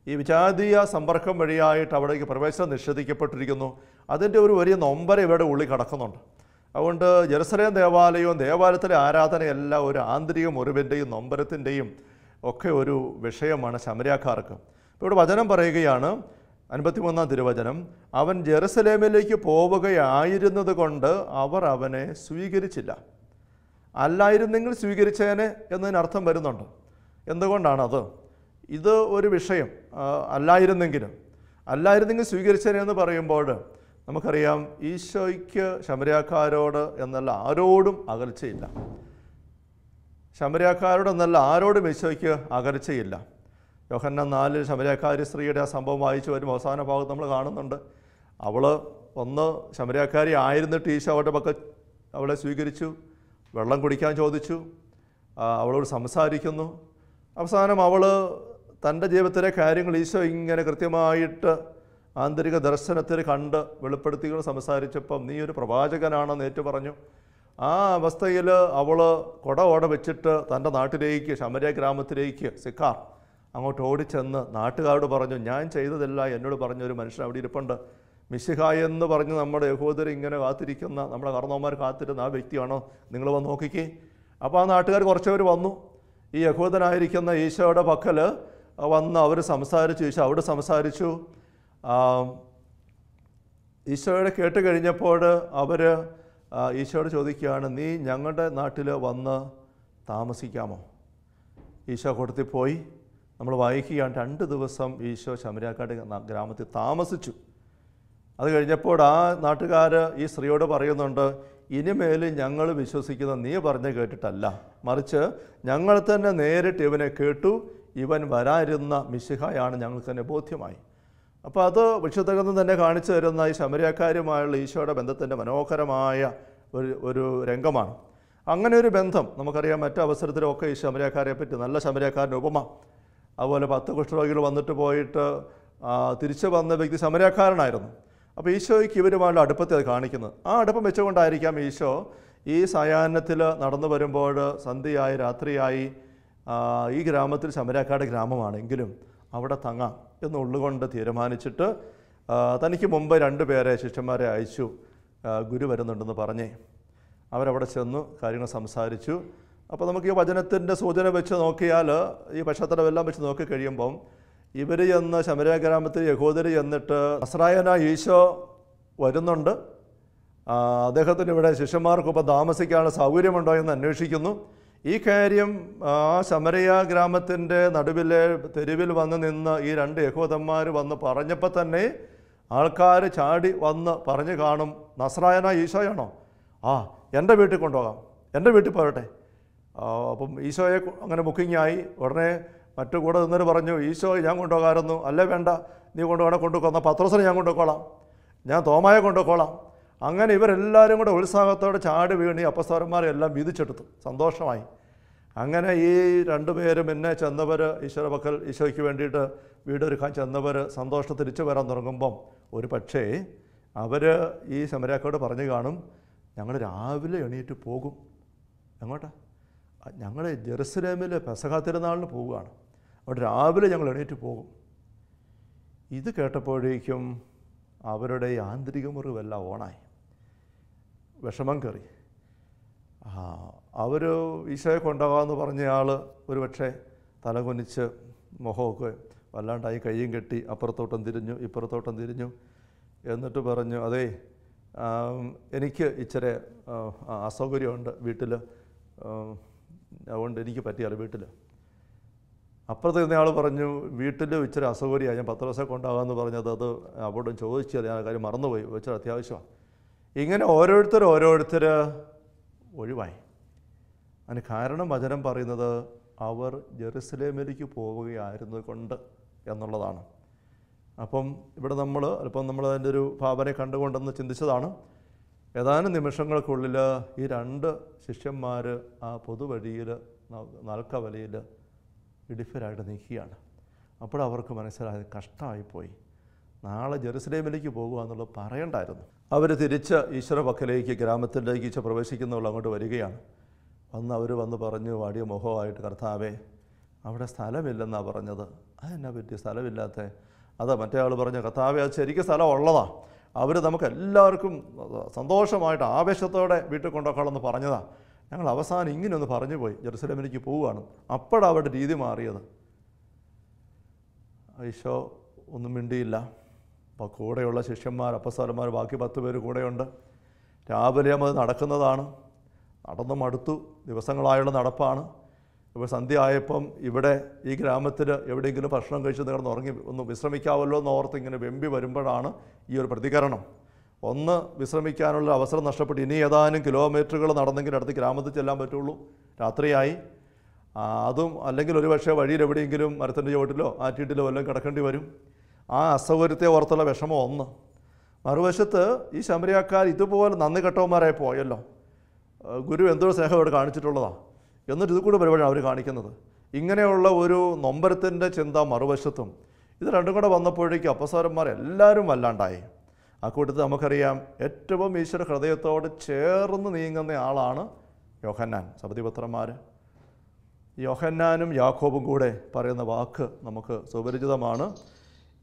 ഈ വിജാതീയ സമ്പർക്കം വഴിയായിട്ട് അവിടേക്ക് പ്രവേശനം നിഷേധിക്കപ്പെട്ടിരിക്കുന്നു. അതിൻ്റെ ഒരു വലിയ നൊമ്പര ഇവിടെ ഉള്ളിൽ കിടക്കുന്നുണ്ട്. അതുകൊണ്ട് ജെറുസലേം ദേവാലയവും ദേവാലയത്തിലെ ആരാധനയെല്ലാം ഒരു ആന്തരിക മുറിവിൻ്റെയും നൊമ്പരത്തിൻ്റെയും ഒക്കെ ഒരു വിഷയമാണ് ശമരിയാക്കാർക്ക്. ഇപ്പോൾ ഇവിടെ വചനം പറയുകയാണ്, 53-ാം തിരുവചനം, അവൻ ജെറുസലേമിലേക്ക് പോവുകയായിരുന്നത് കൊണ്ട് അവർ അവനെ സ്വീകരിച്ചില്ല. അല്ലായിരുന്നെങ്കിൽ സ്വീകരിച്ചേനെ എന്നതിനർത്ഥം വരുന്നുണ്ട്. എന്തുകൊണ്ടാണത്? ഇത് ഒരു വിഷയം. അല്ലായിരുന്നെങ്കിൽ സ്വീകരിച്ചേനെ എന്ന് പറയുമ്പോൾ നമുക്കറിയാം, ഈശോയ്ക്ക് ശമരിയാക്കാരോട് എന്നല്ല ആരോടും അകൽച്ചയില്ല. ശമരിയാക്കാരോടെന്നല്ല ആരോടും ഈശോയ്ക്ക് അകൽച്ചയില്ല. യോഹന്നാൻ 4 ശമരിയാക്കാരി സ്ത്രീയുടെ ആ സംഭവം വായിച്ചു വരുമ്പോൾ അവസാന ഭാഗത്ത് നമ്മൾ കാണുന്നുണ്ട്, അവൾ ശമരിയാക്കാരി ആയിരുന്നിട്ട് ഈശോ അവളുടെ പക്കൽ അവളെ സ്വീകരിച്ചു, വെള്ളം കുടിക്കാൻ ചോദിച്ചു, അവളോട് സംസാരിക്കുന്നു. അവസാനം അവൾ തൻ്റെ ജീവിതത്തിലെ കാര്യങ്ങൾ ഈശോ ഇങ്ങനെ കൃത്യമായിട്ട് ആന്തരിക ദർശനത്തിൽ കണ്ട് വെളിപ്പെടുത്തികൾ സംസാരിച്ചപ്പം നീ ഒരു പ്രവാചകനാണെന്ന് ഏറ്റു പറഞ്ഞു. ആ അവസ്ഥയിൽ അവൾ കുട വെച്ചിട്ട് തൻ്റെ നാട്ടിലേക്ക് ശമരിയ ഗ്രാമത്തിലേക്ക് സിക്കാർ അങ്ങോട്ട് ഓടിച്ചെന്ന് നാട്ടുകാരോട് പറഞ്ഞു, ഞാൻ ചെയ്തതല്ല, എന്നോട് പറഞ്ഞൊരു മനുഷ്യൻ അവിടെ ഇരിപ്പുണ്ട്, മിശിഹായ എന്ന് പറഞ്ഞ് നമ്മുടെ യഹൂദർ ഇങ്ങനെ കാത്തിരിക്കുന്ന, നമ്മുടെ കർണവന്മാർ കാത്തിരുന്ന ആ വ്യക്തിയാണോ, നിങ്ങൾ വന്ന് നോക്കിക്കേ. അപ്പോൾ ആ നാട്ടുകാർ കുറച്ചവർ വന്നു. ഈ യഹൂദനായിരിക്കുന്ന ഈശോയുടെ പക്കൽ വന്ന് അവർ സംസാരിച്ചു. ഈശോ അവിടെ സംസാരിച്ചു. ഈശോയുടെ കേട്ട് കഴിഞ്ഞപ്പോൾ അവർ ഈശോയോട് ചോദിക്കുകയാണ്, നീ ഞങ്ങളുടെ നാട്ടിൽ വന്ന് താമസിക്കാമോ? ഈശോ കൂട്ടത്തിൽ പോയി. നമ്മൾ വായിക്കുകയാണ്, 2 ദിവസം ഈശോ ശമര്യാക്കാട് ഗ്രാമത്തിൽ താമസിച്ചു. അത് കഴിഞ്ഞപ്പോൾ ആ നാട്ടുകാർ ഈ സ്ത്രീയോട് പറയുന്നുണ്ട്, ഇനിമേൽ ഞങ്ങൾ വിശ്വസിക്കുന്ന നീ പറഞ്ഞ് കേട്ടിട്ടല്ല, മറിച്ച് ഞങ്ങൾ തന്നെ നേരിട്ട് ഇവനെ കേട്ടു, ഇവൻ വരാനിരുന്ന മിശിഹായാണ് ഞങ്ങൾക്ക് തന്നെ ബോധ്യമായി. അപ്പോൾ അത് വിശുദ്ധഗ്രന്ഥം തന്നെ കാണിച്ചു തരുന്ന ഈ ശമര്യാക്കാരുമായുള്ള ഈശോയുടെ ബന്ധത്തിൻ്റെ മനോഹരമായ ഒരു രംഗമാണ്. അങ്ങനെ ഒരു ബന്ധം നമുക്കറിയാം. മറ്റു അവസരത്തിലൊക്കെ ഈ ശമര്യാക്കാരെ പറ്റി നല്ല ശമര്യാക്കാരൻ്റെ ഉപമ, അതുപോലെ 10 കുഷ്ഠരോഗികൾ വന്നിട്ട് പോയിട്ട് തിരിച്ചു വന്ന വ്യക്തി ശമര്യാക്കാരനായിരുന്നു. അപ്പോൾ ഈശോയ്ക്ക് ഇവരുമായുള്ള അടുപ്പത്തെ അത് കാണിക്കുന്നത്. ആ അടുപ്പം വെച്ചുകൊണ്ടായിരിക്കാം ഈശോ ഈ സായാഹ്നത്തിൽ നടന്നു വരുമ്പോൾ സന്ധ്യയായി രാത്രിയായി ഈ ഗ്രാമത്തിൽ ശമര്യാക്കാരുടെ ഗ്രാമമാണെങ്കിലും അവിടെ തങ്ങാം എന്നുള്ളുകൊണ്ട് തീരുമാനിച്ചിട്ട് തനിക്ക് മുമ്പ് 2 പേരെ ശിഷ്യന്മാരെ അയച്ചു, ഗുരു വരുന്നുണ്ടെന്ന് പറഞ്ഞേ. അവരവിടെ ചെന്നു കാര്യങ്ങൾ സംസാരിച്ചു. അപ്പോൾ നമുക്ക് ഈ വചനത്തിൻ്റെ സൂചന വെച്ച് നോക്കിയാൽ, ഈ പശ്ചാത്തലമെല്ലാം വെച്ച് നോക്കിക്കഴിയുമ്പം ഇവർ ചെന്ന് ശമര്യ ഗ്രാമത്തിൽ യഹൂദർ ചെന്നിട്ട് നസ്രായനായ ഈശോ വരുന്നുണ്ട്, അദ്ദേഹത്തിന് ഇവിടെ ശിഷ്യന്മാർക്കൊപ്പം താമസിക്കാനുള്ള സൗകര്യമുണ്ടോ എന്ന് അന്വേഷിക്കുന്നു. ഈ കാര്യം ആ ശമര്യ ഗ്രാമത്തിൻ്റെ നടുവിലെ തെരുവിൽ വന്ന് നിന്ന് ഈ 2 യഹൂദന്മാർ വന്ന് പറഞ്ഞപ്പോൾ തന്നെ ആൾക്കാർ ചാടി വന്ന് പറഞ്ഞു കാണും, നസ്രായനായ ഈശോയാണോ? എൻ്റെ വീട്ടിൽ കൊണ്ടുപോകാം, എൻ്റെ വീട്ടിൽ പോരട്ടെ. അപ്പം ഈശോയെ അങ്ങനെ ബുക്കിംഗായി. ഉടനെ മറ്റു കൂടെ നിന്നൊരു പറഞ്ഞു, ഈശോയെ ഞാൻ കൊണ്ടുപോകാമായിരുന്നു. അല്ലേ വേണ്ട, നീ കൊണ്ടുപോകണം, പത്രോസിനെ ഞാൻ കൊണ്ടുപോയിക്കോളാം, ഞാൻ തോമായെ കൊണ്ടുപോയിക്കോളാം. അങ്ങനെ ഇവരെല്ലാവരും കൂടെ ഉത്സാഹത്തോടെ ചാടി വീണി അപ്പസ്തോലന്മാരെല്ലാം വീതിച്ചെടുത്തു. സന്തോഷമായി. അങ്ങനെ ഈ 2 പേരും പിന്നെ ചെന്നവർ ഈശോയുടെ പക്കൽ ഈശോയ്ക്ക് വേണ്ടിയിട്ട് വീടൊരുക്കാൻ ചെന്നവർ സന്തോഷം തിരിച്ചു വരാൻ തുടങ്ങുമ്പം ഒരു പക്ഷേ അവർ ഈ ശമര്യാക്കാരോട് പറഞ്ഞു കാണും, ഞങ്ങൾ രാവിലെ എണീറ്റ് പോകും. എങ്ങോട്ടാ? ഞങ്ങൾ ജെറുസലേമിൽ പെസഹ തിരുനാളിന് പോവുകയാണ്, അവിടെ രാവിലെ ഞങ്ങൾ എണീറ്റ് പോകും. ഇത് കേട്ടപ്പോഴേക്കും അവരുടെ ആന്തരിക മുറിവെല്ലാം ഓണായി, വിഷമം കയറി. അവർ ഈശോയെ കൊണ്ടുപോകാമെന്ന് പറഞ്ഞയാൾ ഒരു പക്ഷേ തലകുനിച്ച് മുഖമൊക്കെ വല്ലാണ്ടായി കയ്യും കെട്ടി അപ്പുറത്തോട്ടം തിരിഞ്ഞു ഇപ്പുറത്തോട്ടം തിരിഞ്ഞു. എന്നിട്ട് പറഞ്ഞു, അതേ എനിക്ക് ഇച്ചിരി അസൗകര്യമുണ്ട് വീട്ടിൽ, അതുകൊണ്ട് എനിക്ക് പറ്റിയാൽ വീട്ടിൽ. അപ്പുറത്ത് നിന്നയാൾ പറഞ്ഞു, വീട്ടിൽ ഇച്ചിരി അസൗകര്യമാണ്, ഞാൻ 10 ദിവസം കൊണ്ടാകാമെന്ന് പറഞ്ഞത് അത് അവിടെ ചോദിച്ചത് ഞാൻ കാര്യം മറന്നുപോയി, ഇച്ചിരി അത്യാവശ്യമാണ്. ഇങ്ങനെ ഓരോരുത്തർ ഒഴിവായി. അതിന് കാരണം വചനം പറയുന്നത് അവർ ജെറുസലേമിലേക്ക് പോവുകയായിരുന്നു കൊണ്ട് എന്നുള്ളതാണ്. അപ്പം ഇവിടെ നമ്മൾ അതിൻ്റെ ഒരു ഭാവനയെ കണ്ടുകൊണ്ടെന്ന് ചിന്തിച്ചതാണ്. ഏതാനും നിമിഷങ്ങൾക്കുള്ളിൽ ഈ 2 ശിഷ്യന്മാർ ആ പൊതുവഴിയിൽ നാൽക്കവലയിൽ ഇടിഫരായിട്ട് നിൽക്കുകയാണ്. അപ്പോൾ അവർക്ക് മനസ്സിലായത് കഷ്ടമായിപ്പോയി, നാളെ ജെറുസലേമിലേക്ക് പോകുക എന്നുള്ളത് പറയണ്ടായിരുന്നു. അവർ തിരിച്ച് ഈശ്വര പക്കലേക്ക് ഗ്രാമത്തിലേക്ക് ഈശോ പ്രവേശിക്കുന്നവൾ അങ്ങോട്ട് വരികയാണ്. അവർ വന്ന് പറഞ്ഞു വാടിയ മുഖമായിട്ട്, കർത്താവേ അവിടെ സ്ഥലമില്ലെന്നാണ് പറഞ്ഞത്. അതെന്നാ പറ്റി സ്ഥലമില്ലാത്ത? അതാ മറ്റേ ആൾ പറഞ്ഞു, കർത്താവേ അത് ശരിക്കും സ്ഥലം ഉള്ളതാണ്, അവർ നമുക്ക് എല്ലാവർക്കും സന്തോഷമായിട്ട് ആവേശത്തോടെ വീട്ടിൽ കൊണ്ടുപോക്കാളെന്ന് പറഞ്ഞതാണ്. ഞങ്ങൾ അവസാനം ഇങ്ങനെയൊന്ന് പറഞ്ഞു പോയി, ജെറുസലേമിലേക്ക് പോവുകയാണ്. അപ്പോഴാണ് അവരുടെ രീതി മാറിയത്. ഈശോ ഒന്നും മിണ്ടിയില്ല. അപ്പോൾ കൂടെയുള്ള ശിഷ്യന്മാർ അപ്പസ്തോലന്മാർ ബാക്കി 10 പേര് കൂടെയുണ്ട്. രാവിലെ അത് നടക്കുന്നതാണ്, നടന്നു മടുത്തു, ദിവസങ്ങളായുള്ള നടപ്പാണ്. ഇപ്പോൾ സന്ധ്യ ആയപ്പം ഇവിടെ ഈ ഗ്രാമത്തിൽ എവിടെയെങ്കിലും ഭക്ഷണം കഴിച്ച് കിടന്ന് ഉറങ്ങി ഒന്ന് വിശ്രമിക്കാമല്ലോ എന്ന് ഓർത്ത് ഇങ്ങനെ വെമ്പി വരുമ്പോഴാണ് ഈ ഒരു പ്രതികരണം. ഒന്ന് വിശ്രമിക്കാനുള്ള അവസരം നഷ്ടപ്പെട്ടു. ഇനി ഏതാനും കിലോമീറ്ററുകൾ നടന്നെങ്കിൽ അടുത്ത് ഗ്രാമത്തിൽ ചെല്ലാൻ പറ്റുള്ളൂ. രാത്രിയായി. അതും അല്ലെങ്കിൽ ഒരു പക്ഷേ വഴിയിൽ എവിടെയെങ്കിലും മരത്തിൻ്റെ ചുവട്ടിലോ ആറ്റിട്ടിലോ വല്ലതും കിടക്കേണ്ടി വരും. ആ അസൗകര്യത്തെ ഓർത്തുള്ള വിഷമം ഒന്ന്. മറുവശത്ത് ഈ ശമര്യാക്കാർ ഇതുപോലെ നന്ദി കെട്ടവന്മാരായി പോയല്ലോ. ഗുരു എന്തൊരു സ്നേഹം ഇവിടെ കാണിച്ചിട്ടുള്ളതാണ്. എന്നിട്ട് ഇത് കൂടെ പരിപാടിയാണ് അവർ കാണിക്കുന്നത്. ഇങ്ങനെയുള്ള ഒരു നൊമ്പരത്തിൻ്റെ ചിന്ത മറുവശത്തും. ഇത് രണ്ടും കൂടെ വന്നപ്പോഴേക്കും അപ്പസ്തോലന്മാർ എല്ലാവരും വല്ലാണ്ടായി. ആ കൂട്ടത്തിൽ നമുക്കറിയാം ഏറ്റവും ഈശ്വര ഹൃദയത്തോട് ചേർന്ന് നീങ്ങുന്ന ആളാണ് യോഹന്നാൻ. സബദിപുത്രന്മാർ യോഹന്നാനും യാക്കോബും കൂടെ പറയുന്ന വാക്ക് നമുക്ക് സുപരിചിതമാണ്.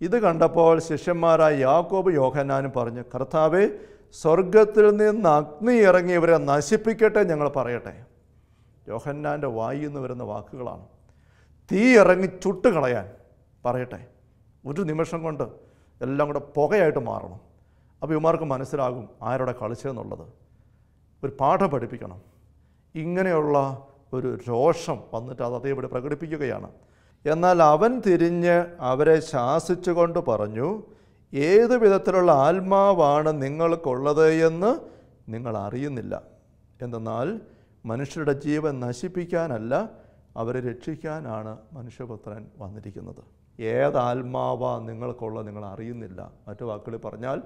ഇത് കണ്ടപ്പോൾ ശിഷ്യന്മാരായ യാക്കോബ് യോഹന്നാനും പറഞ്ഞു, കർത്താവേ, സ്വർഗത്തിൽ നിന്ന് അഗ്നി ഇറങ്ങി ഇവരെ നശിപ്പിക്കട്ടെ ഞങ്ങൾ പറയട്ടെ. യോഹന്നാൻ്റെ വായിൽ നിന്ന് വരുന്ന വാക്കുകളാണ്. തീ ഇറങ്ങി ചുട്ടുകളയാൻ പറയട്ടെ. ഒരു നിമിഷം കൊണ്ട് എല്ലാം കൂടെ പുകയായിട്ട് മാറണം. അപ്പോൾ ഇവന്മാർക്ക് മനസ്സിലാകും ആരോടെ കളിച്ചതെന്നുള്ളത്. ഒരു പാഠം പഠിപ്പിക്കണം. ഇങ്ങനെയുള്ള ഒരു രോഷം വന്നിട്ട് അത് അതേപടി പ്രകടിപ്പിക്കുകയാണ്. എന്നാൽ അവൻ തിരിഞ്ഞ് അവരെ ശാസിച്ചുകൊണ്ട് പറഞ്ഞു, ഏതു വിധത്തിലുള്ള ആത്മാവാണ് നിങ്ങൾക്കുള്ളത് എന്ന് നിങ്ങൾ അറിയുന്നില്ല. എന്തെന്നാൽ മനുഷ്യരുടെ ജീവൻ നശിപ്പിക്കാനല്ല, അവരെ രക്ഷിക്കാനാണ് മനുഷ്യപുത്രൻ വന്നിരിക്കുന്നത്. ഏതാത്മാവാ നിങ്ങൾക്കുള്ളത് നിങ്ങൾ അറിയുന്നില്ല. മറ്റു വാക്കുകളിൽ പറഞ്ഞാൽ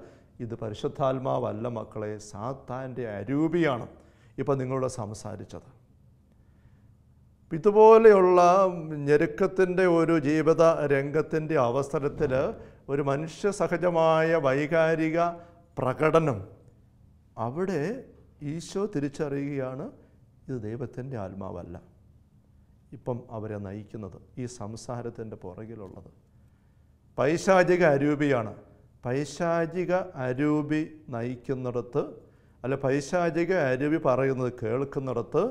ഇത് പരിശുദ്ധാത്മാവല്ല മക്കളെ, സാത്താൻ്റെ അരൂപിയാണ് ഇപ്പം നിങ്ങളോട് സംസാരിച്ചത്. ഇതുപോലെയുള്ള ഞെരുക്കത്തിൻ്റെ ഒരു ജീവിത രംഗത്തിൻ്റെ അവസരത്തിൽ ഒരു മനുഷ്യ സഹജമായ വൈകാരിക പ്രകടനം, അവിടെ ഈശോ തിരിച്ചറിയുകയാണ് ഇത് ദൈവത്തിൻ്റെ ആത്മാവല്ല ഇപ്പം അവരെ നയിക്കുന്നത്, ഈ സംസാരത്തിൻ്റെ പുറകിലുള്ളത് പൈശാചിക അരൂപിയാണ്. പൈശാചിക അരൂപി നയിക്കുന്നിടത്ത്, അല്ല പൈശാചിക അരൂപി പറയുന്നത് കേൾക്കുന്നിടത്ത്,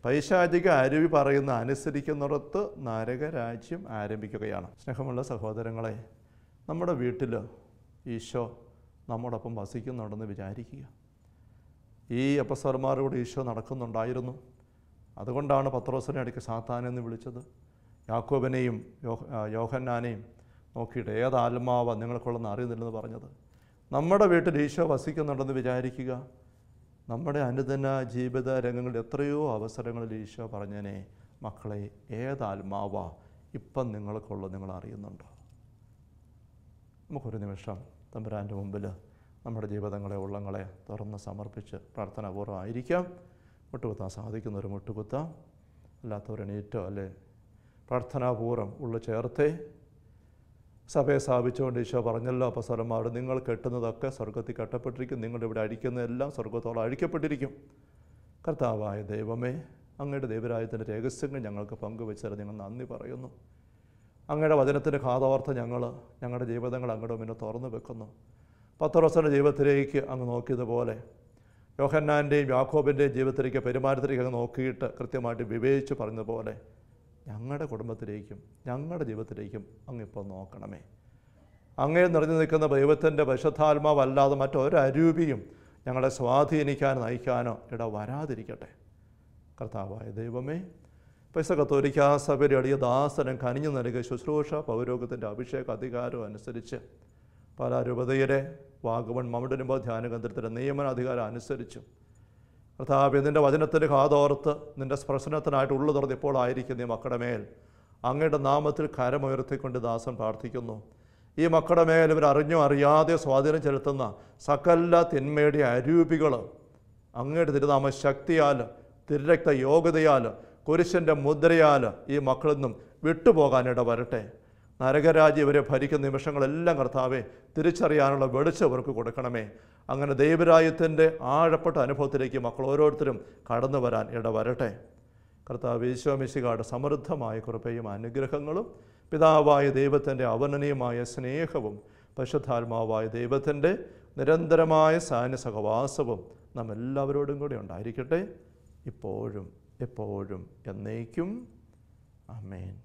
പൈശാചിക അരൂപി പറയുന്ന അനുസരിക്കുന്നിടത്ത് നരകരാജ്യം ആരംഭിക്കുകയാണ്. സ്നേഹമുള്ള സഹോദരങ്ങളെ, നമ്മുടെ വീട്ടിൽ ഈശോ നമ്മോടൊപ്പം വസിക്കുന്നുണ്ടെന്ന് വിചാരിക്കുക. ഈ അപ്പസ്വരന്മാരോട് ഈശോ നടക്കുന്നുണ്ടായിരുന്നു. അതുകൊണ്ടാണ് പത്രോസിനെ ഇടയ്ക്ക് സാത്താനെന്ന് വിളിച്ചത്. യാക്കോബിനെയും യോഹന്നാനെയും നോക്കിയിട്ട് ഏതാത്മാവ നിങ്ങൾക്കുള്ളതെന്ന് അറിയുന്നില്ലെന്ന് പറഞ്ഞത്. നമ്മുടെ വീട്ടിൽ ഈശോ വസിക്കുന്നുണ്ടെന്ന് വിചാരിക്കുക. നമ്മുടെ അനുദിന ജീവിത രംഗങ്ങളിൽ എത്രയോ അവസരങ്ങളിൽ ഈശോ പറഞ്ഞേനെ, മക്കളെ ഏതാത്മാവാ ഇപ്പം നിങ്ങൾക്കുള്ളത് നിങ്ങൾ അറിയുന്നുണ്ടോ? നമുക്കൊരു നിമിഷം തമ്പുരാൻ്റെ മുമ്പിൽ നമ്മുടെ ജീവിതങ്ങളെ, ഉള്ളങ്ങളെ തുറന്ന് സമർപ്പിച്ച് പ്രാർത്ഥനാപൂർവ്വമായിരിക്കാം. മുട്ടുകുത്താൻ സാധിക്കുന്നവർ മുട്ടുകുത്താം, അല്ലാത്തവർ എണീറ്റോ അല്ലേ പ്രാർത്ഥനാപൂർവ്വം ഉള്ളു ചേർത്തേ. സഭയെ സ്ഥാപിച്ചുകൊണ്ട് ഈശോ പറഞ്ഞല്ലോ അപ്പസ്വരന്മാരോട്, നിങ്ങൾ കെട്ടുന്നതൊക്കെ സ്വർഗത്തിൽ കെട്ടപ്പെട്ടിരിക്കും, നിങ്ങളിവിടെ അഴിക്കുന്നതെല്ലാം സ്വർഗത്തോളം അഴിക്കപ്പെട്ടിരിക്കും. കർത്താവായ ദൈവമേ, അങ്ങയുടെ ദൈവരാജ്യത്തിൻ്റെ രഹസ്യങ്ങൾ ഞങ്ങൾക്ക് പങ്കുവെച്ചാൽ ഞങ്ങൾ നന്ദി പറയുന്നു. അങ്ങയുടെ വചനത്തിൻ്റെ കാതോർത്ത് ഞങ്ങളുടെ ജീവിതങ്ങൾ അങ്ങയുടെ മുന്നിൽ തുറന്നു വെക്കുന്നു. പത്രോസിൻ്റെ ജീവിതത്തിലേക്ക് അങ്ങ് നോക്കിയതുപോലെ യോഹന്നാൻ്റെയും യാക്കോബിൻ്റെയും ജീവിതത്തിലേക്ക്, പെരുമാറ്റത്തിലേക്ക് അങ്ങ് നോക്കിയിട്ട് കൃത്യമായിട്ട് വിവേചിച്ച് പറഞ്ഞതുപോലെ ഞങ്ങളുടെ കുടുംബത്തിലേക്കും ഞങ്ങളുടെ ജീവിതത്തിലേക്കും അങ്ങിപ്പോൾ നോക്കണമേ. അങ്ങേ നിറഞ്ഞു നിൽക്കുന്ന ദൈവത്തിൻ്റെ പരിശുദ്ധാത്മാവല്ലാതെ മറ്റൊരരൂപിയും ഞങ്ങളെ സ്വാധീനിക്കാനോ നയിക്കാനോ ഇട വരാതിരിക്കട്ടെ. കർത്താവായ ദൈവമേ, പൈസ കത്തോലിക്കാ സഭയുടെ അടിയ ദാസനം കനിഞ്ഞു നൽകിയ ശുശ്രൂഷ പൗരോഗത്തിൻ്റെ അഭിഷേക അധികാരം അനുസരിച്ച് പാലാരൂപതയുടെ വാഗമൺ മൗണ്ടനുമ്പോ ധ്യാനകേന്ദ്രത്തിൻ്റെ നിയമനാധികാരം അനുസരിച്ചും കർത്താവേ, നിൻ്റെ വചനത്തിൻ്റെ കാതോർത്ത് നിൻ്റെ സ്പർശനത്തിനായിട്ട് ഉള്ളു തുറന്ന് ഇപ്പോൾ ആയിരിക്കുന്ന ഈ മക്കളുടെ മേൽ അങ്ങയുടെ നാമത്തിൽ കരമുയർത്തിക്കൊണ്ട് ദാസൻ പ്രാർത്ഥിക്കുന്നു. ഈ മക്കളുടെ മേൽ ഇവർ അറിഞ്ഞോ അറിയാതെ സ്വാധീനം ചെലുത്തുന്ന സകല തിന്മയുടെ അരൂപികൾ അങ്ങയുടെ തിരുനാമ ശക്തിയാൽ, തിരുരക്ത യോഗ്യതയാൽ, കുരിശൻ്റെ മുദ്രയാൽ ഈ മക്കളിൽ നിന്നും വിട്ടുപോകാനിട വരട്ടെ. നരകരാജ്യം ഇവരെ ഭരിക്കുന്ന നിമിഷങ്ങളെല്ലാം കർത്താവെ തിരിച്ചറിയാനുള്ള വെളിച്ചം അവർക്ക് കൊടുക്കണമേ. അങ്ങനെ ദൈവരാജ്യത്തിൻ്റെ ആഴപ്പെട്ട അനുഭവത്തിലേക്ക് മക്കൾ ഓരോരുത്തരും കടന്നു വരാൻ ഇടവരട്ടെ. കർത്താവ് ഈശോ മിശിഹായുടെ സമൃദ്ധമായ കൃപയും അനുഗ്രഹങ്ങളും പിതാവായ ദൈവത്തിൻ്റെ അവർണ്ണനീയമായ സ്നേഹവും പരിശുദ്ധാത്മാവായ ദൈവത്തിൻ്റെ നിരന്തരമായ സാന്നിധ്യ സഹവാസവും നാം എല്ലാവരോടും കൂടി ഉണ്ടായിരിക്കട്ടെ, ഇപ്പോഴും എപ്പോഴും എന്നേക്കും. ആമേൻ.